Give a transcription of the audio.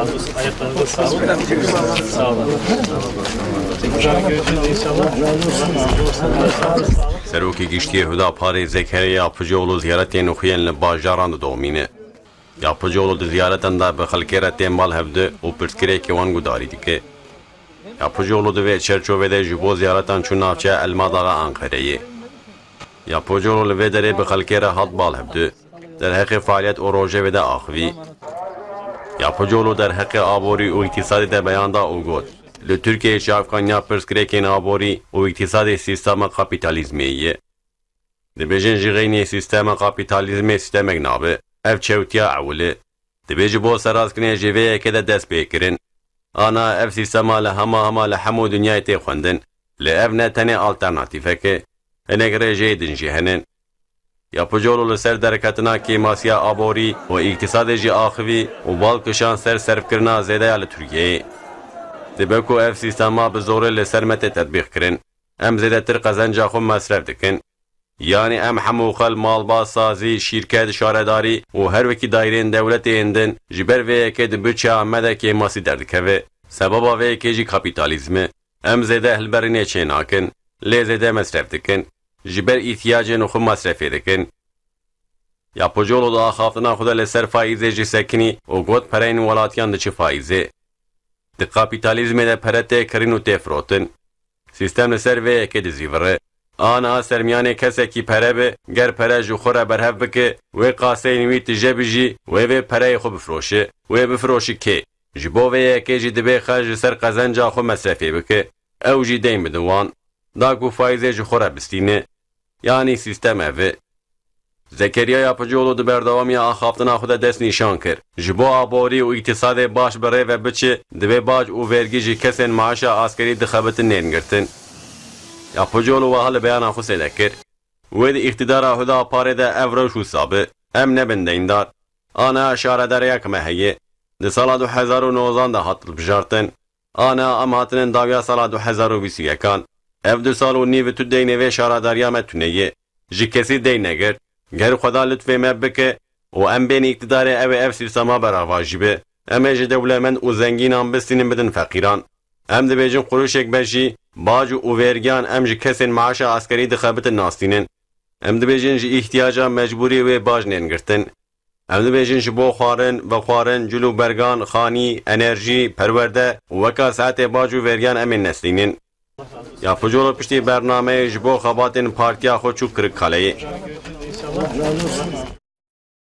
Ayaklarınıza sağlık. Sağ olun. Tekrar görüşürüz inşallah. Seroki giştiye Hüdaparê Zekeriya Yapıcıoğlu ziyaretên xuyên li bajaran didomîne. Yapıcıoğlu di ziyaretan da bi xelkê re tên mal hevdi û pirsgirêkê wan gudarî dike. Yapıcıoğlu di vê çerçovê de ji bo ziyaretan çû navçeya Elmadaxa Ankareyê. Yapıcıoğlu li vê derê bi xelkê re hat bal hevdi. Derheqê faaliyet û rojevê de axivî. Yapıcıoğlu derheqê aborî û îktisadê de beyan da û got. Li Tirkiyeyê çavkaniya pirsgirêkên aborî û îktisadê sîstema kapîtalîzmê ye. Dibêjin ji xeynê sîstema kapîtalîzmê sîstemek nabe. Ev çewtiya ewilê. Dibê ji bo serazkirinê ji vê yekê de dest pê kirin. Ana ev sîstema li hema li hemû dinyayê tê xwendin. Li ev ne tenê alternatîfeke. Hinek rêjeyê din jî henin. Yapıcıoğlu li ser derketina kêmasiya aborî û îktisadê jî axivî û balkişan ser serfkirina zêdeya li Tirkiyeyê. Dibe ku ev sîstema bi zorê li ser me tê tetbîq kirin. Em zêdetir qezenca xwe mesref dikin. Yani em hemû xel malbaz sazî, şîrket, şaredarî û her wekî daîreyên dewletê yên din ji ber vê yekê di bütçeya me de kêmasî derdikeve. Sebeba vê yekê jî kapîtalîzm e. Em zêde hilberînê çê nakin, lê zêde mesref dikin. Ji ber îhtiyacên xwe mesrefê dikin. Yapıcıoğlu da axaftina xwe de li ser faîzê jî sekinî û got pereyên welatiyan diçi faîzê. Di kapîtalîzmê de pere tê kirin û tê firotin. Sîstem li ser vê yekê dizîvire. Ana sermiyanê kesekî pere be, ger pere ji xwe re berhev bike, wê qaseyên wî tije bijî, wê vê pereyê xwe bifiroşe. Wê bifiroşî kê? Ji bo vê yekê jî dibe xwe ji ser qezenca xwe mesrefê bike. Ew jî deyn bidin wan. Da ku faîzê ji xwe re bistîne. Yani sîstem ev e. Zekeriya Yapıcıoğlu di berdewamiya axaftina xwe de dest nîşan kir. Ji bo aborî û îktisadê baş bi rê ve biçe, divê bac û vergî ji kesên maaşa askerî dixebitin nên girtin. Yapıcıoğlu wiha li beyana xwe sêde kir. Wê di îxtidara Hüdaparê de ev rewş û sabe. Em nebin deyndar. Ana şaredariyek me heye. Di sala 2009 de hat hilbijartin. Ana em hatinin dawiya sala 2021-an. Ev 2 sal û nîv tu deynê vê şaredariya me tune ye. Ji kesî deyn negir. Ger xweda lütfê me bike û em bên îktidarê ew ê ev sîstema berava jî be. Em ê ji dewlemend û zengînan bistînin bidin feqîran. Em dibêjin quruşek be jî bac û vergiyan em ji kesên maaşa askerî dixebitin nastînin. Em dibêjin ji îhtiyaca mecbûrî wê bac nên girtin. Em dibêjin ji bo xwarin, vexwarin, cil û bergan, xanî, enerjî, perwerde û weka saetê bac û vergiyan em ên neslînin. Yapıcıoğlu piştî bernameyê ji bo xebatên partiya xwe çû Kırıkkale'ye.